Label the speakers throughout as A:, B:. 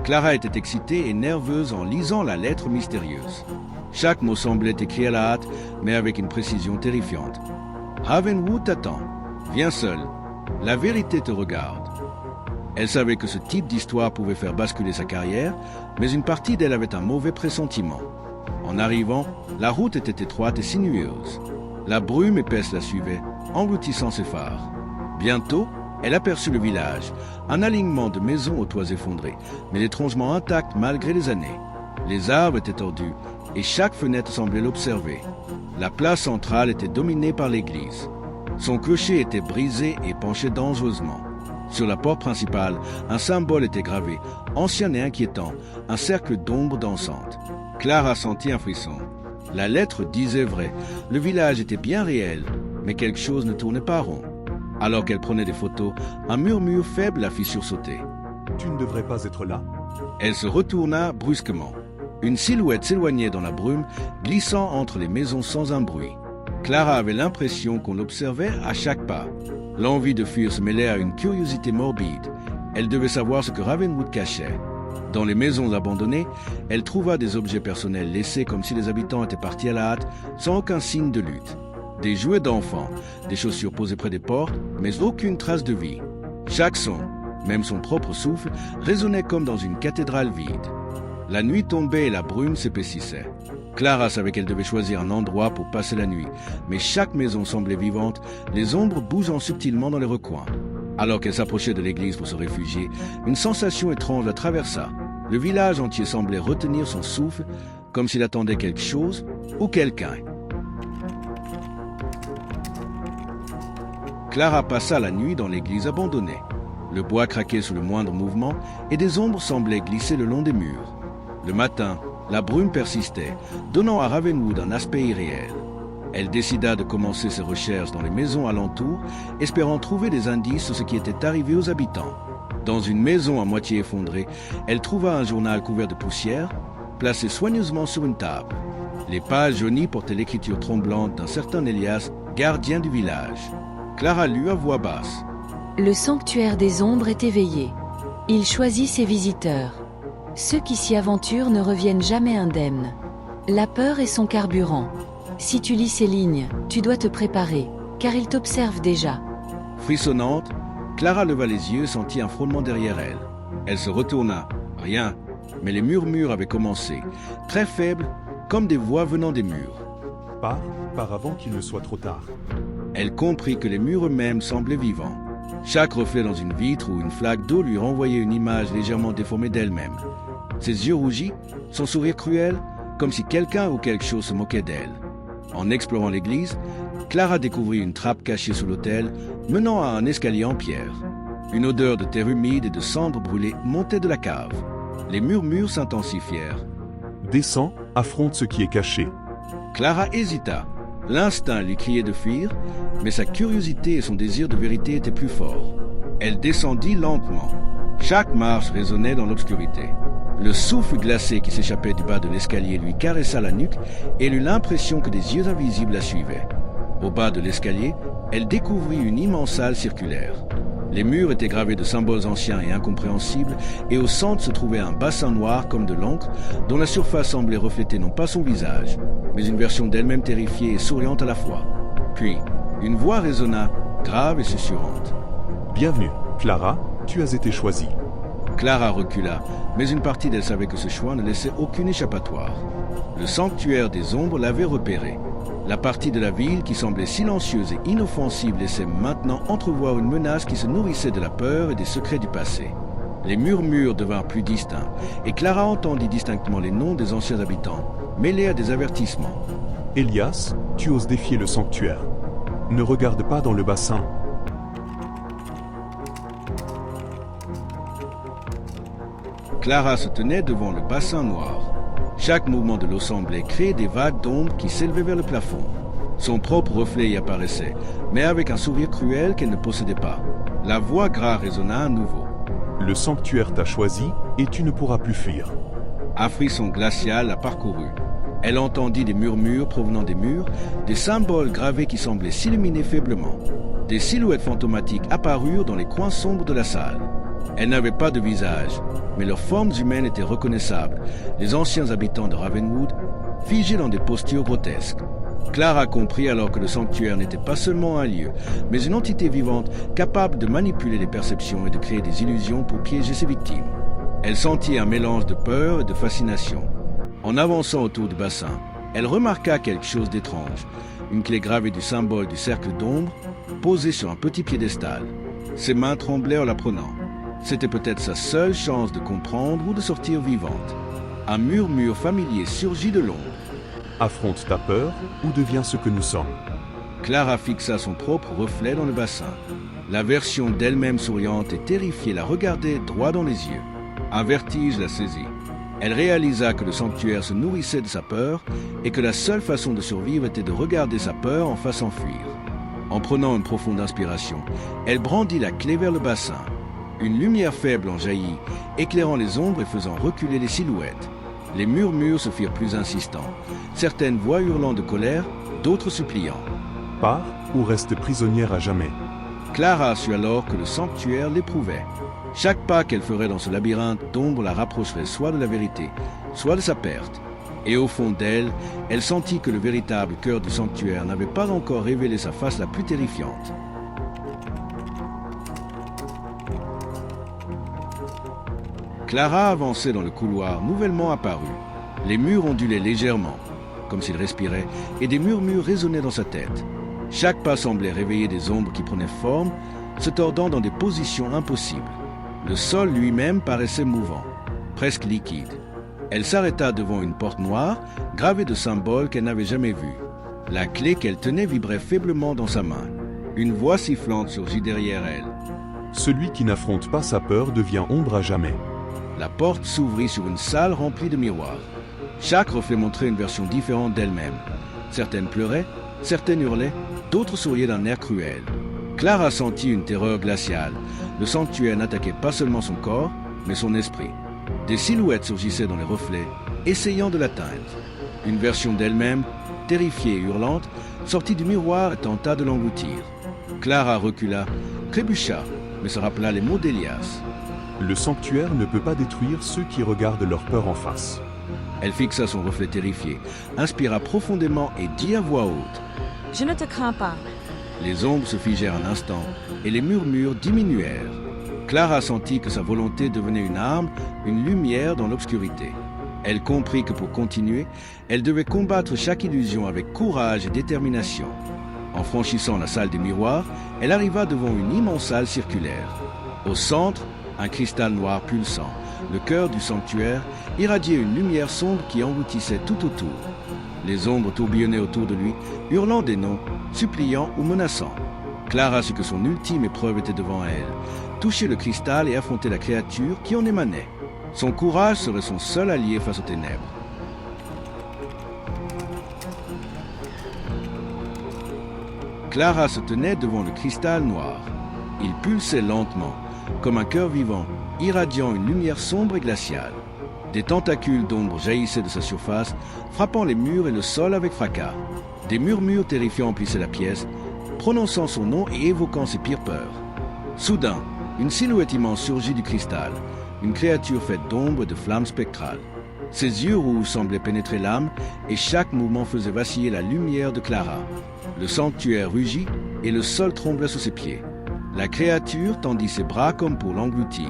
A: Clara était excitée et nerveuse en lisant la lettre mystérieuse. Chaque mot semblait écrit à la hâte, mais avec une précision terrifiante. Ravenwood t'attend. Viens seul. La vérité te regarde. Elle savait que ce type d'histoire pouvait faire basculer sa carrière, mais une partie d'elle avait un mauvais pressentiment. En arrivant, la route était étroite et sinueuse. La brume épaisse la suivait, engloutissant ses phares. Bientôt, elle aperçut le village, un alignement de maisons aux toits effondrés, mais étrangement intact malgré les années. Les arbres étaient tordus, et chaque fenêtre semblait l'observer. La place centrale était dominée par l'église. Son clocher était brisé et penchait dangereusement. Sur la porte principale, un symbole était gravé, ancien et inquiétant, un cercle d'ombre dansante. Clara sentit un frisson. La lettre disait vrai, le village était bien réel, mais quelque chose ne tournait pas rond. Alors qu'elle prenait des photos, un murmure faible la fit sursauter.
B: « Tu ne devrais pas être là. »
A: Elle se retourna brusquement. Une silhouette s'éloignait dans la brume, glissant entre les maisons sans un bruit. Clara avait l'impression qu'on l'observait à chaque pas. L'envie de fuir se mêlait à une curiosité morbide. Elle devait savoir ce que Ravenwood cachait. Dans les maisons abandonnées, elle trouva des objets personnels laissés comme si les habitants étaient partis à la hâte, sans aucun signe de lutte. Des jouets d'enfants, des chaussures posées près des portes, mais aucune trace de vie. Chaque son, même son propre souffle, résonnait comme dans une cathédrale vide. La nuit tombait et la brume s'épaississait. Clara savait qu'elle devait choisir un endroit pour passer la nuit, mais chaque maison semblait vivante, les ombres bougeant subtilement dans les recoins. Alors qu'elle s'approchait de l'église pour se réfugier, une sensation étrange la traversa. Le village entier semblait retenir son souffle, comme s'il attendait quelque chose ou quelqu'un. Clara passa la nuit dans l'église abandonnée. Le bois craquait sous le moindre mouvement et des ombres semblaient glisser le long des murs. Le matin, la brume persistait, donnant à Ravenwood un aspect irréel. Elle décida de commencer ses recherches dans les maisons alentours, espérant trouver des indices sur ce qui était arrivé aux habitants. Dans une maison à moitié effondrée, elle trouva un journal couvert de poussière, placé soigneusement sur une table. Les pages jaunies portaient l'écriture tremblante d'un certain Elias, gardien du village. Clara lut à voix basse.
C: Le sanctuaire des ombres est éveillé. Il choisit ses visiteurs. Ceux qui s'y aventurent ne reviennent jamais indemnes. La peur est son carburant. Si tu lis ces lignes, tu dois te préparer, car il t'observe déjà.
A: Frissonnante, Clara leva les yeux et sentit un frôlement derrière elle. Elle se retourna. Rien, mais les murmures avaient commencé, très faibles, comme des voix venant des murs.
B: Pars avant qu'il ne soit trop tard.
A: Elle comprit que les murs eux-mêmes semblaient vivants. Chaque reflet dans une vitre ou une flaque d'eau lui renvoyait une image légèrement déformée d'elle-même. Ses yeux rougis, son sourire cruel, comme si quelqu'un ou quelque chose se moquait d'elle. En explorant l'église, Clara découvrit une trappe cachée sous l'autel, menant à un escalier en pierre. Une odeur de terre humide et de cendres brûlées montait de la cave. Les murmures s'intensifièrent.
B: Descends, affronte ce qui est caché.
A: Clara hésita. L'instinct lui criait de fuir, mais sa curiosité et son désir de vérité étaient plus forts. Elle descendit lentement. Chaque marche résonnait dans l'obscurité. Le souffle glacé qui s'échappait du bas de l'escalier lui caressa la nuque et elle eut l'impression que des yeux invisibles la suivaient. Au bas de l'escalier, elle découvrit une immense salle circulaire. Les murs étaient gravés de symboles anciens et incompréhensibles, et au centre se trouvait un bassin noir comme de l'encre, dont la surface semblait refléter non pas son visage, mais une version d'elle-même terrifiée et souriante à la fois. Puis, une voix résonna, grave et susurrante.
B: « Bienvenue, Clara, tu as été choisie. »
A: Clara recula, mais une partie d'elle savait que ce choix ne laissait aucune échappatoire. Le sanctuaire des ombres l'avait repéré. La partie de la ville qui semblait silencieuse et inoffensive laissait maintenant entrevoir une menace qui se nourrissait de la peur et des secrets du passé. Les murmures devinrent plus distincts, et Clara entendit distinctement les noms des anciens habitants, mêlés à des avertissements.
B: « Elias, tu oses défier le sanctuaire. Ne regarde pas dans le bassin. »
A: Clara se tenait devant le bassin noir. Chaque mouvement de l'eau semblait créer des vagues d'ombre qui s'élevaient vers le plafond. Son propre reflet y apparaissait, mais avec un sourire cruel qu'elle ne possédait pas. La voix grave résonna à nouveau.
B: « Le sanctuaire t'a choisi et tu ne pourras plus fuir. »
A: Un frisson glacial la parcourut. Elle entendit des murmures provenant des murs, des symboles gravés qui semblaient s'illuminer faiblement. Des silhouettes fantomatiques apparurent dans les coins sombres de la salle. Elle n'avait pas de visage, mais leurs formes humaines étaient reconnaissables, les anciens habitants de Ravenwood, figés dans des postures grotesques. Clara comprit alors que le sanctuaire n'était pas seulement un lieu, mais une entité vivante capable de manipuler les perceptions et de créer des illusions pour piéger ses victimes. Elle sentit un mélange de peur et de fascination. En avançant autour du bassin, elle remarqua quelque chose d'étrange, une clé gravée du symbole du cercle d'ombre, posée sur un petit piédestal. Ses mains tremblaient en la prenant. C'était peut-être sa seule chance de comprendre ou de sortir vivante. Un murmure familier surgit de l'ombre.
B: Affronte ta peur ou deviens ce que nous sommes.
A: Clara fixa son propre reflet dans le bassin. La version d'elle-même souriante et terrifiée la regardait droit dans les yeux. Un vertige la saisit. Elle réalisa que le sanctuaire se nourrissait de sa peur et que la seule façon de survivre était de regarder sa peur en face s'enfuir. En prenant une profonde inspiration, elle brandit la clé vers le bassin. Une lumière faible en jaillit, éclairant les ombres et faisant reculer les silhouettes. Les murmures se firent plus insistants, certaines voix hurlant de colère, d'autres suppliant.
B: Pars ou reste prisonnière à jamais.
A: Clara sut alors que le sanctuaire l'éprouvait. Chaque pas qu'elle ferait dans ce labyrinthe d'ombre la rapprocherait soit de la vérité, soit de sa perte. Et au fond d'elle, elle sentit que le véritable cœur du sanctuaire n'avait pas encore révélé sa face la plus terrifiante. Clara avançait dans le couloir nouvellement apparu. Les murs ondulaient légèrement, comme s'ils respiraient, et des murmures résonnaient dans sa tête. Chaque pas semblait réveiller des ombres qui prenaient forme, se tordant dans des positions impossibles. Le sol lui-même paraissait mouvant, presque liquide. Elle s'arrêta devant une porte noire, gravée de symboles qu'elle n'avait jamais vus. La clé qu'elle tenait vibrait faiblement dans sa main. Une voix sifflante surgit derrière elle.
B: Celui qui n'affronte pas sa peur devient ombre à jamais.
A: La porte s'ouvrit sur une salle remplie de miroirs. Chaque reflet montrait une version différente d'elle-même. Certaines pleuraient, certaines hurlaient, d'autres souriaient d'un air cruel. Clara sentit une terreur glaciale. Le sanctuaire n'attaquait pas seulement son corps, mais son esprit. Des silhouettes surgissaient dans les reflets, essayant de l'atteindre. Une version d'elle-même, terrifiée et hurlante, sortit du miroir et tenta de l'engloutir. Clara recula, trébucha, mais se rappela les mots d'Elias.
B: Le sanctuaire ne peut pas détruire ceux qui regardent leur peur en face.
A: Elle fixa son reflet terrifié, inspira profondément et dit à voix haute.
D: « Je ne te crains pas. »
A: Les ombres se figèrent un instant et les murmures diminuèrent. Clara sentit que sa volonté devenait une arme, une lumière dans l'obscurité. Elle comprit que pour continuer, elle devait combattre chaque illusion avec courage et détermination. En franchissant la salle des miroirs, elle arriva devant une immense salle circulaire. Au centre, un cristal noir pulsant, le cœur du sanctuaire, irradiait une lumière sombre qui engloutissait tout autour. Les ombres tourbillonnaient autour de lui, hurlant des noms, suppliant ou menaçant. Clara sut que son ultime épreuve était devant elle, toucher le cristal et affronter la créature qui en émanait. Son courage serait son seul allié face aux ténèbres. Clara se tenait devant le cristal noir. Il pulsait lentement, comme un cœur vivant, irradiant une lumière sombre et glaciale. Des tentacules d'ombre jaillissaient de sa surface, frappant les murs et le sol avec fracas. Des murmures terrifiants emplissaient la pièce, prononçant son nom et évoquant ses pires peurs. Soudain, une silhouette immense surgit du cristal, une créature faite d'ombre et de flammes spectrales. Ses yeux rouges semblaient pénétrer l'âme et chaque mouvement faisait vaciller la lumière de Clara. Le sanctuaire rugit et le sol tremblait sous ses pieds. La créature tendit ses bras comme pour l'engloutir.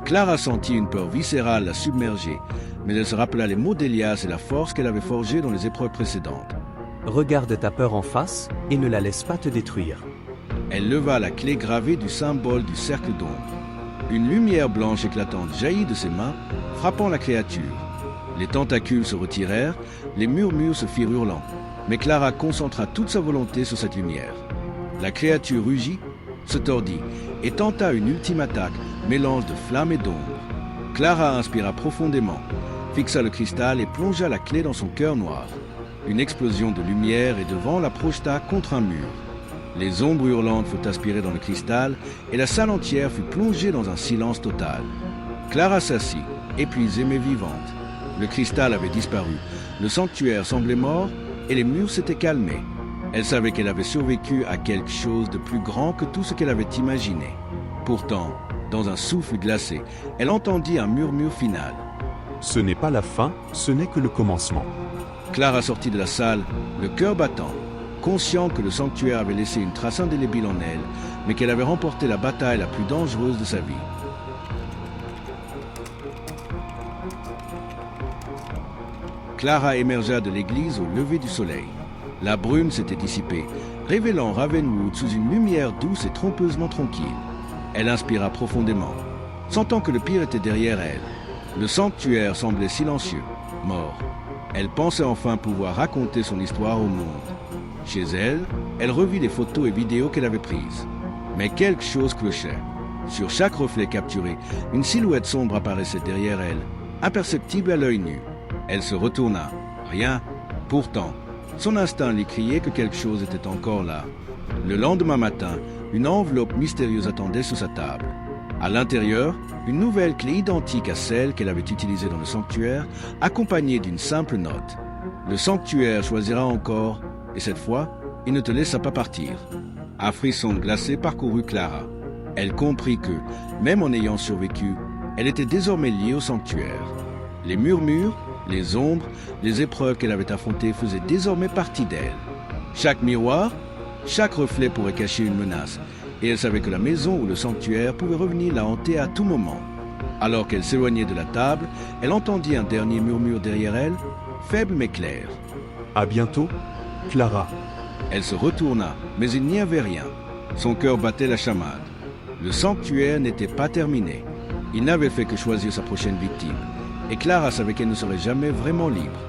A: Clara sentit une peur viscérale la submerger, mais elle se rappela les mots d'Elias et la force qu'elle avait forgée dans les épreuves précédentes.
E: Regarde ta peur en face et ne la laisse pas te détruire.
A: Elle leva la clé gravée du symbole du cercle d'ombre. Une lumière blanche éclatante jaillit de ses mains, frappant la créature. Les tentacules se retirèrent, les murmures se firent hurlants, mais Clara concentra toute sa volonté sur cette lumière. La créature rugit, se tordit et tenta une ultime attaque, mélange de flammes et d'ombre. Clara inspira profondément, fixa le cristal et plongea la clé dans son cœur noir. Une explosion de lumière et de vent la projeta contre un mur. Les ombres hurlantes furent aspirées dans le cristal et la salle entière fut plongée dans un silence total. Clara s'assit, épuisée mais vivante. Le cristal avait disparu, le sanctuaire semblait mort et les murs s'étaient calmés. Elle savait qu'elle avait survécu à quelque chose de plus grand que tout ce qu'elle avait imaginé. Pourtant, Dans un souffle glacé, elle entendit un murmure final.
B: Ce n'est pas la fin, ce n'est que le commencement.
A: Clara sortit de la salle, le cœur battant, conscient que le sanctuaire avait laissé une trace indélébile en elle, mais qu'elle avait remporté la bataille la plus dangereuse de sa vie. Clara émergea de l'église au lever du soleil. La brume s'était dissipée, révélant Ravenwood sous une lumière douce et trompeusement tranquille. Elle inspira profondément, sentant que le pire était derrière elle. Le sanctuaire semblait silencieux, mort. Elle pensait enfin pouvoir raconter son histoire au monde. Chez elle, elle revit les photos et vidéos qu'elle avait prises. Mais quelque chose clochait. Sur chaque reflet capturé, une silhouette sombre apparaissait derrière elle, imperceptible à l'œil nu. Elle se retourna. Rien. Pourtant, son instinct lui criait que quelque chose était encore là. Le lendemain matin, une enveloppe mystérieuse attendait sur sa table. À l'intérieur, une nouvelle clé identique à celle qu'elle avait utilisée dans le sanctuaire, accompagnée d'une simple note. Le sanctuaire choisira encore, et cette fois, il ne te laissa pas partir. Un frisson glacé parcourut Clara. Elle comprit que, même en ayant survécu, elle était désormais liée au sanctuaire. Les murmures, les ombres, les épreuves qu'elle avait affrontées faisaient désormais partie d'elle. Chaque miroir, chaque reflet pourrait cacher une menace, et elle savait que la maison ou le sanctuaire pouvait revenir la hanter à tout moment. Alors qu'elle s'éloignait de la table, elle entendit un dernier murmure derrière elle, faible mais clair.
B: À bientôt, Clara.
A: Elle se retourna, mais il n'y avait rien. Son cœur battait la chamade. Le sanctuaire n'était pas terminé. Il n'avait fait que choisir sa prochaine victime. Et Clara savait qu'elle ne serait jamais vraiment libre.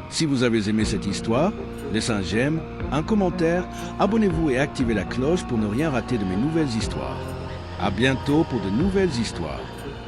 A: Si vous avez aimé cette histoire, laissez un j'aime, un commentaire, abonnez-vous et activez la cloche pour ne rien rater de mes nouvelles histoires. À bientôt pour de nouvelles histoires.